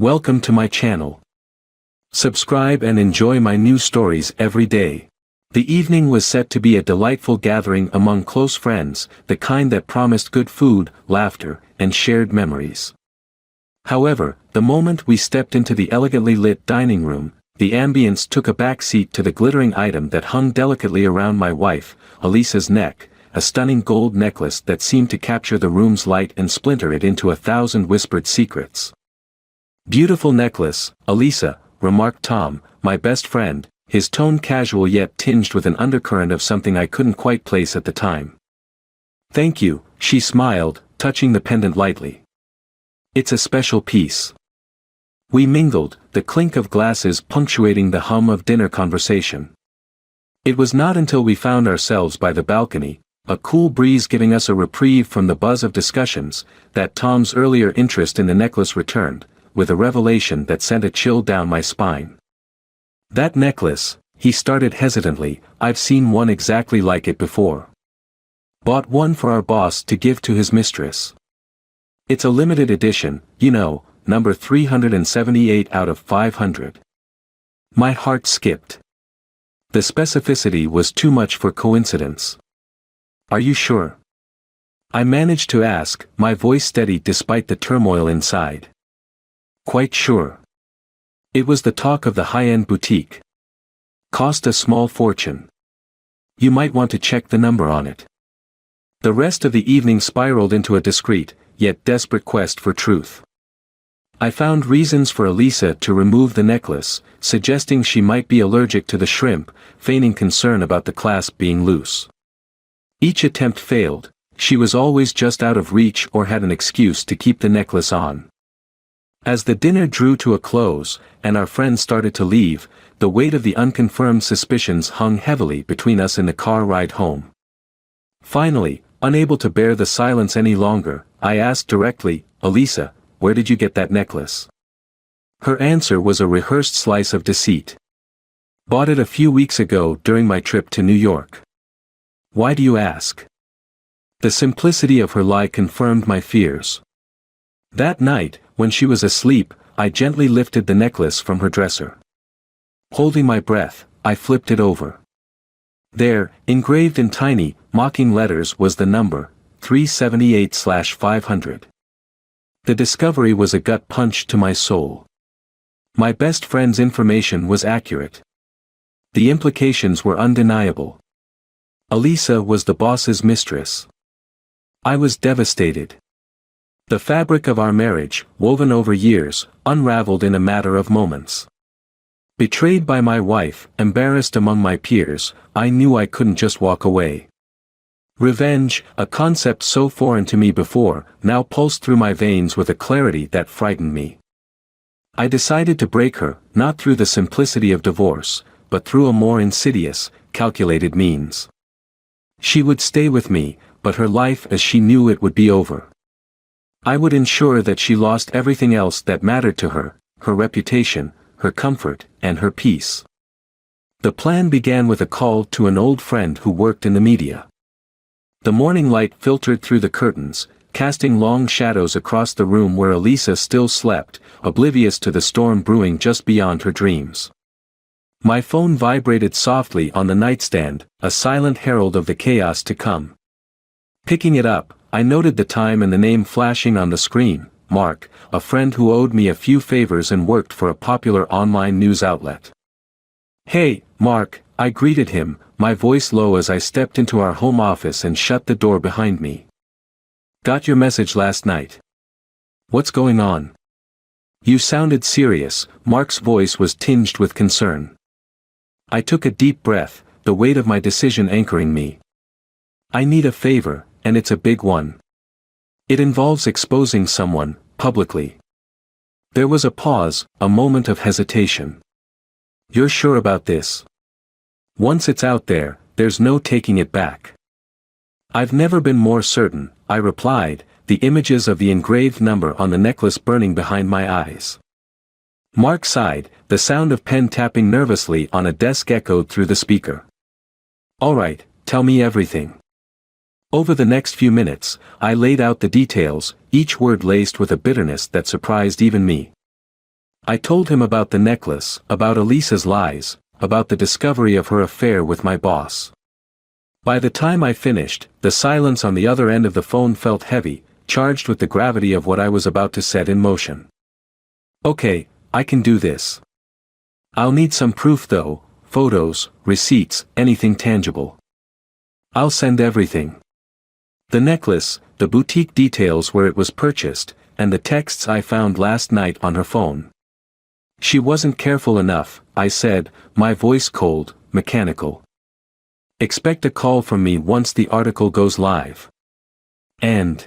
Welcome to my channel. Subscribe and enjoy my new stories every day. The evening was set to be a delightful gathering among close friends, the kind that promised good food, laughter, and shared memories. However, the moment we stepped into the elegantly lit dining room, the ambience took a back seat to the glittering item that hung delicately around my wife, Elisa's neck, a stunning gold necklace that seemed to capture the room's light and splinter it into 1,000 whispered secrets. "Beautiful necklace, Elisa," remarked Tom, my best friend, his tone casual yet tinged with an undercurrent of something I couldn't quite place at the time. "Thank you," she smiled, touching the pendant lightly. "It's a special piece." We mingled, the clink of glasses punctuating the hum of dinner conversation. It was not until we found ourselves by the balcony, a cool breeze giving us a reprieve from the buzz of discussions, that Tom's earlier interest in the necklace returned, with a revelation that sent a chill down my spine. "That necklace," he started hesitantly, "I've seen one exactly like it before. Bought one for our boss to give to his mistress. It's a limited edition, you know, number 378 out of 500. My heart skipped. The specificity was too much for coincidence. "Are you sure?" I managed to ask, my voice steady despite the turmoil inside. "Quite sure. It was the talk of the high-end boutique. Cost a small fortune. You might want to check the number on it." The rest of the evening spiraled into a discreet, yet desperate quest for truth. I found reasons for Elisa to remove the necklace, suggesting she might be allergic to the shrimp, feigning concern about the clasp being loose. Each attempt failed, she was always just out of reach or had an excuse to keep the necklace on. As the dinner drew to a close, and our friends started to leave, the weight of the unconfirmed suspicions hung heavily between us in the car ride home. Finally, unable to bear the silence any longer, I asked directly, "Elisa, where did you get that necklace?" Her answer was a rehearsed slice of deceit. "Bought it a few weeks ago during my trip to New York." "Why do you ask?" The simplicity of her lie confirmed my fears. That night, when she was asleep, I gently lifted the necklace from her dresser. Holding my breath, I flipped it over. There, engraved in tiny, mocking letters was the number, 378/500. The discovery was a gut punch to my soul. My best friend's information was accurate. The implications were undeniable. Elisa was the boss's mistress. I was devastated. The fabric of our marriage, woven over years, unraveled in a matter of moments. Betrayed by my wife, embarrassed among my peers, I knew I couldn't just walk away. Revenge, a concept so foreign to me before, now pulsed through my veins with a clarity that frightened me. I decided to break her, not through the simplicity of divorce, but through a more insidious, calculated means. She would stay with me, but her life as she knew it would be over. I would ensure that she lost everything else that mattered to her, her reputation, her comfort, and her peace. The plan began with a call to an old friend who worked in the media. The morning light filtered through the curtains, casting long shadows across the room where Elisa still slept, oblivious to the storm brewing just beyond her dreams. My phone vibrated softly on the nightstand, a silent herald of the chaos to come. Picking it up, I noted the time and the name flashing on the screen, Mark, a friend who owed me a few favors and worked for a popular online news outlet. "Hey, Mark," I greeted him, my voice low as I stepped into our home office and shut the door behind me. "Got your message last night. What's going on?" "You sounded serious," Mark's voice was tinged with concern. I took a deep breath, the weight of my decision anchoring me. "I need a favor, and it's a big one. It involves exposing someone, publicly." There was a pause, a moment of hesitation. "You're sure about this? Once it's out there, there's no taking it back." "I've never been more certain," I replied, the images of the engraved number on the necklace burning behind my eyes. Mark sighed, the sound of pen tapping nervously on a desk echoed through the speaker. "All right, tell me everything." Over the next few minutes, I laid out the details, each word laced with a bitterness that surprised even me. I told him about the necklace, about Elisa's lies, about the discovery of her affair with my boss. By the time I finished, the silence on the other end of the phone felt heavy, charged with the gravity of what I was about to set in motion. Okay, I can do this. I'll need some proof though, photos, receipts, anything tangible. I'll send everything. The necklace, the boutique details where it was purchased, and the texts I found last night on her phone. She wasn't careful enough, I said, my voice cold, mechanical. Expect a call from me once the article goes live. And...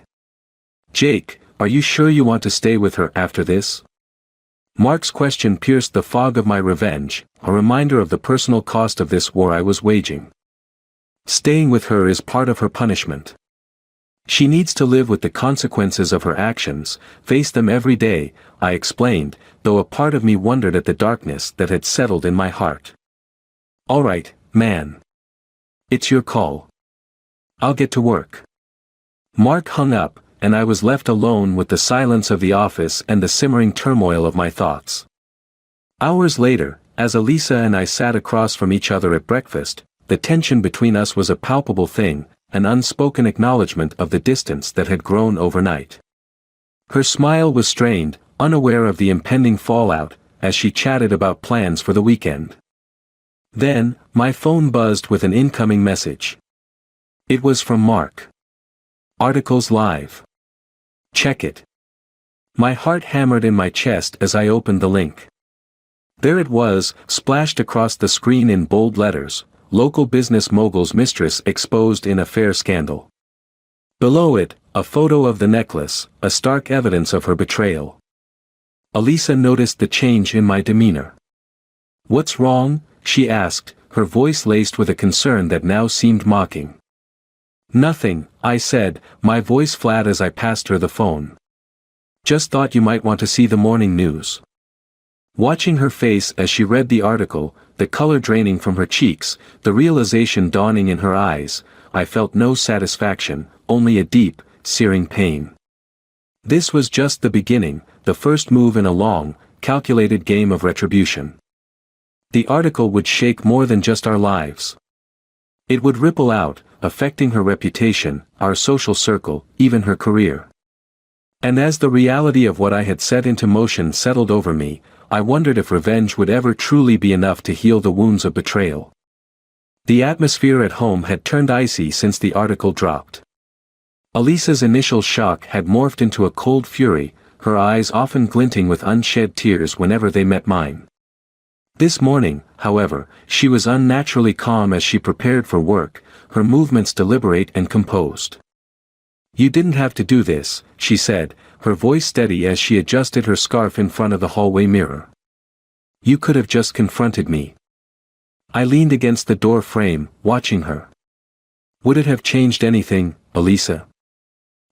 Jake, are you sure you want to stay with her after this? Mark's question pierced the fog of my revenge, a reminder of the personal cost of this war I was waging. Staying with her is part of her punishment. She needs to live with the consequences of her actions, face them every day, I explained, though a part of me wondered at the darkness that had settled in my heart. All right, man. It's your call. I'll get to work. Mark hung up, and I was left alone with the silence of the office and the simmering turmoil of my thoughts. Hours later, as Elisa and I sat across from each other at breakfast, the tension between us was a palpable thing, an unspoken acknowledgement of the distance that had grown overnight. Her smile was strained, unaware of the impending fallout, as she chatted about plans for the weekend. Then, my phone buzzed with an incoming message. It was from Mark. Articles live. Check it. My heart hammered in my chest as I opened the link. There it was, splashed across the screen in bold letters, local business mogul's mistress exposed in affair scandal. Below it, a photo of the necklace, a stark evidence of her betrayal. Elisa noticed the change in my demeanor. What's wrong? She asked, her voice laced with a concern that now seemed mocking. Nothing, I said, my voice flat as I passed her the phone. Just thought you might want to see the morning news. Watching her face as she read the article, the color draining from her cheeks, the realization dawning in her eyes, I felt no satisfaction, only a deep, searing pain. This was just the beginning, the first move in a long, calculated game of retribution. The article would shake more than just our lives. It would ripple out, affecting her reputation, our social circle, even her career. And as the reality of what I had set into motion settled over me, I wondered if revenge would ever truly be enough to heal the wounds of betrayal. The atmosphere at home had turned icy since the article dropped. Elisa's initial shock had morphed into a cold fury, her eyes often glinting with unshed tears whenever they met mine. This morning, however, she was unnaturally calm as she prepared for work, her movements deliberate and composed. You didn't have to do this, she said, her voice steady as she adjusted her scarf in front of the hallway mirror. You could have just confronted me. I leaned against the door frame, watching her. Would it have changed anything, Elisa?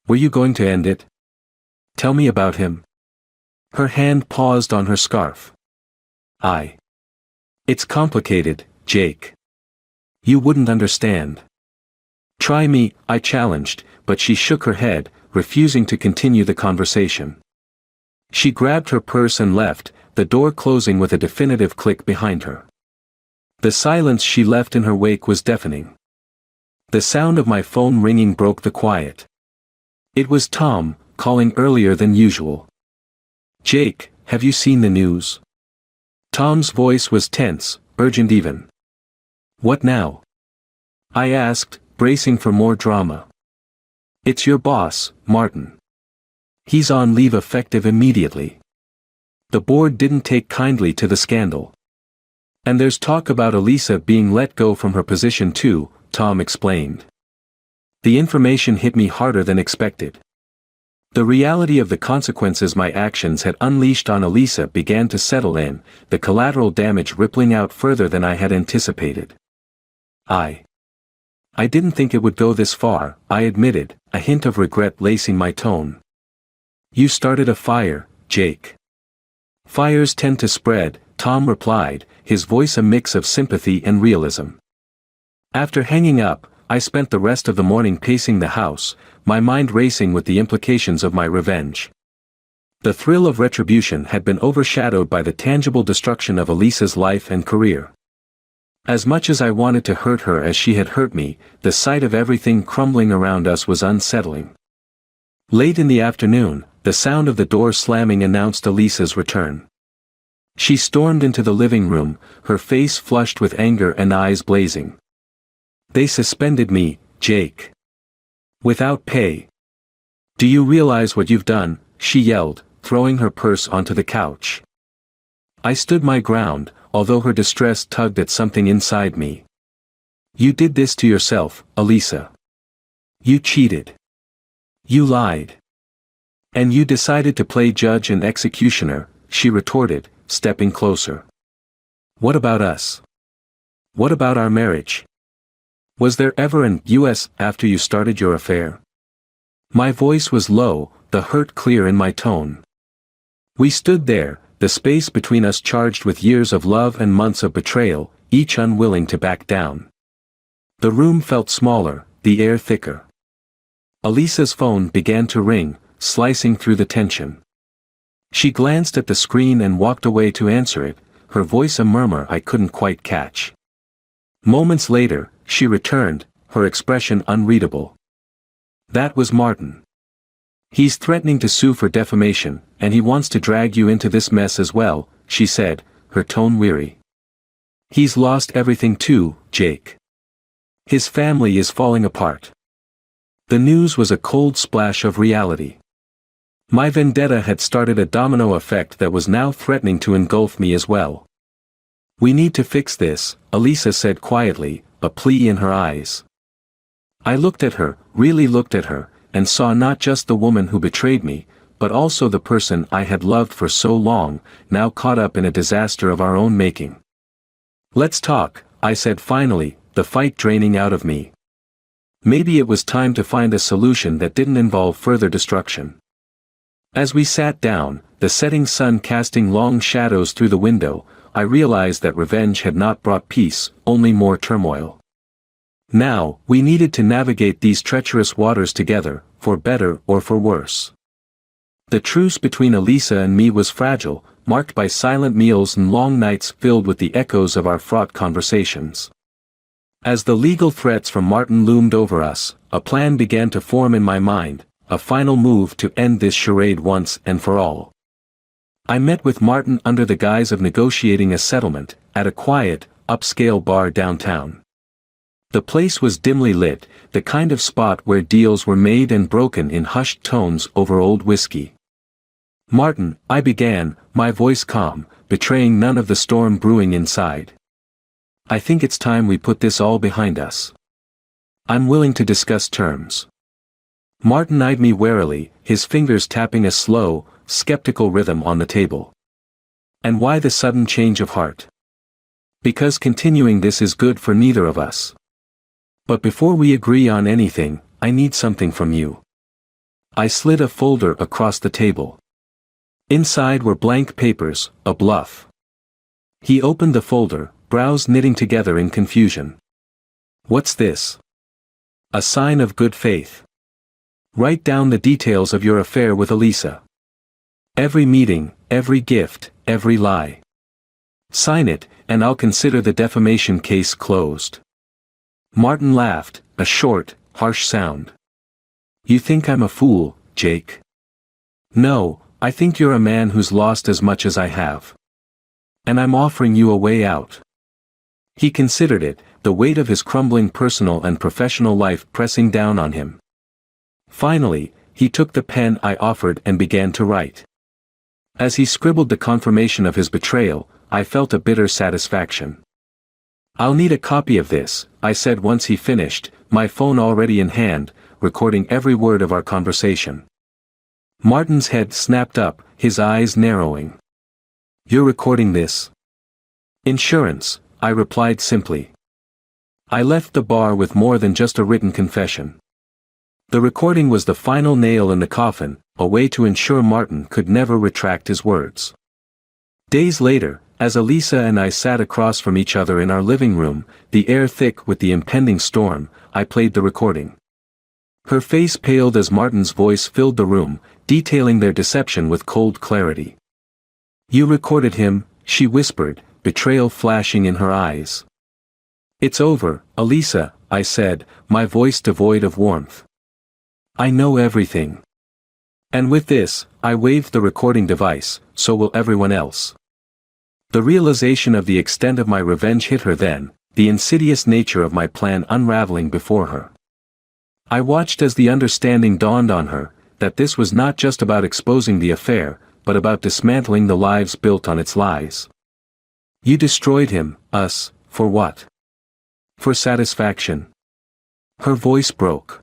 Were you going to end it? Tell me about him. Her hand paused on her scarf. It's complicated, Jake. You wouldn't understand. Try me, I challenged, but she shook her head, refusing to continue the conversation. She grabbed her purse and left, the door closing with a definitive click behind her. The silence she left in her wake was deafening. The sound of my phone ringing broke the quiet. It was Tom, calling earlier than usual. Jake, have you seen the news? Tom's voice was tense, urgent even. What now? I asked, bracing for more drama. It's your boss, Martin. He's on leave effective immediately. The board didn't take kindly to the scandal. And there's talk about Elisa being let go from her position too, Tom explained. The information hit me harder than expected. The reality of the consequences my actions had unleashed on Elisa began to settle in, the collateral damage rippling out further than I had anticipated. I didn't think it would go this far, I admitted, a hint of regret lacing my tone. You started a fire, Jake. Fires tend to spread, Tom replied, his voice a mix of sympathy and realism. After hanging up, I spent the rest of the morning pacing the house, my mind racing with the implications of my revenge. The thrill of retribution had been overshadowed by the tangible destruction of Elisa's life and career. As much as I wanted to hurt her as she had hurt me, the sight of everything crumbling around us was unsettling. Late in the afternoon, the sound of the door slamming announced Elisa's return. She stormed into the living room, her face flushed with anger and eyes blazing. "They suspended me, Jake. Without pay. Do you realize what you've done?" she yelled, throwing her purse onto the couch. I stood my ground, although her distress tugged at something inside me. "You did this to yourself, Elisa. You cheated. You lied. And you decided to play judge and executioner," she retorted, stepping closer. "What about us? What about our marriage? Was there ever an US after you started your affair?" My voice was low, the hurt clear in my tone. We stood there, the space between us charged with years of love and months of betrayal, each unwilling to back down. The room felt smaller, the air thicker. Elisa's phone began to ring, slicing through the tension. She glanced at the screen and walked away to answer it, her voice a murmur I couldn't quite catch. Moments later, she returned, her expression unreadable. "That was Martin. He's threatening to sue for defamation, and he wants to drag you into this mess as well," she said, her tone weary. "He's lost everything too, Jake. His family is falling apart." The news was a cold splash of reality. My vendetta had started a domino effect that was now threatening to engulf me as well. "We need to fix this," Elisa said quietly, a plea in her eyes. I looked at her, really looked at her, and saw not just the woman who betrayed me, but also the person I had loved for so long, now caught up in a disaster of our own making. "Let's talk," I said finally, the fight draining out of me. Maybe it was time to find a solution that didn't involve further destruction. As we sat down, the setting sun casting long shadows through the window, I realized that revenge had not brought peace, only more turmoil. Now, we needed to navigate these treacherous waters together, for better or for worse. The truce between Elisa and me was fragile, marked by silent meals and long nights filled with the echoes of our fraught conversations. As the legal threats from Martin loomed over us, a plan began to form in my mind, a final move to end this charade once and for all. I met with Martin under the guise of negotiating a settlement, at a quiet, upscale bar downtown. The place was dimly lit, the kind of spot where deals were made and broken in hushed tones over old whiskey. "Martin," I began, my voice calm, betraying none of the storm brewing inside. "I think it's time we put this all behind us. I'm willing to discuss terms." Martin eyed me warily, his fingers tapping a slow, skeptical rhythm on the table. "And why the sudden change of heart?" "Because continuing this is good for neither of us. But before we agree on anything, I need something from you." I slid a folder across the table. Inside were blank papers, a bluff. He opened the folder, brows knitting together in confusion. "What's this?" "A sign of good faith. Write down the details of your affair with Elisa. Every meeting, every gift, every lie. Sign it, and I'll consider the defamation case closed." Martin laughed, a short, harsh sound. "You think I'm a fool, Jake?" "No, I think you're a man who's lost as much as I have. And I'm offering you a way out." He considered it, the weight of his crumbling personal and professional life pressing down on him. Finally, he took the pen I offered and began to write. As he scribbled the confirmation of his betrayal, I felt a bitter satisfaction. "I'll need a copy of this," I said once he finished, my phone already in hand, recording every word of our conversation. Martin's head snapped up, his eyes narrowing. "You're recording this?" "Insurance," I replied simply. I left the bar with more than just a written confession. The recording was the final nail in the coffin, a way to ensure Martin could never retract his words. Days later, as Elisa and I sat across from each other in our living room, the air thick with the impending storm, I played the recording. Her face paled as Martin's voice filled the room, detailing their deception with cold clarity. "You recorded him," she whispered, betrayal flashing in her eyes. "It's over, Elisa," I said, my voice devoid of warmth. "I know everything. And with this, I waved the recording device, so will everyone else." The realization of the extent of my revenge hit her then, the insidious nature of my plan unraveling before her. I watched as the understanding dawned on her, that this was not just about exposing the affair, but about dismantling the lives built on its lies. "You destroyed him, us, for what? For satisfaction." Her voice broke.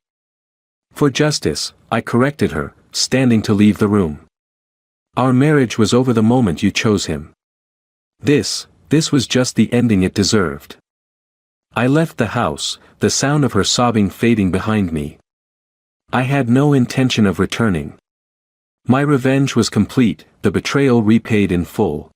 "For justice," I corrected her, standing to leave the room. "Our marriage was over the moment you chose him. This was just the ending it deserved." I left the house, the sound of her sobbing fading behind me. I had no intention of returning. My revenge was complete, the betrayal repaid in full.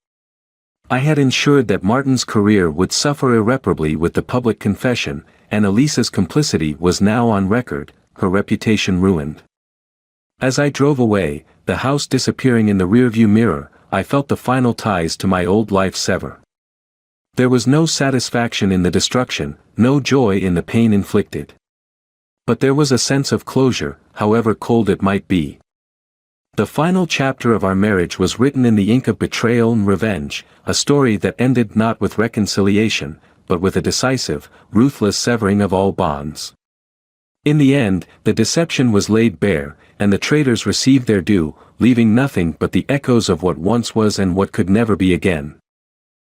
I had ensured that Martin's career would suffer irreparably with the public confession, and Elisa's complicity was now on record, her reputation ruined. As I drove away, the house disappearing in the rearview mirror, I felt the final ties to my old life sever. There was no satisfaction in the destruction, no joy in the pain inflicted. But there was a sense of closure, however cold it might be. The final chapter of our marriage was written in the ink of betrayal and revenge, a story that ended not with reconciliation, but with a decisive, ruthless severing of all bonds. In the end, the deception was laid bare, and the traitors received their due, leaving nothing but the echoes of what once was and what could never be again.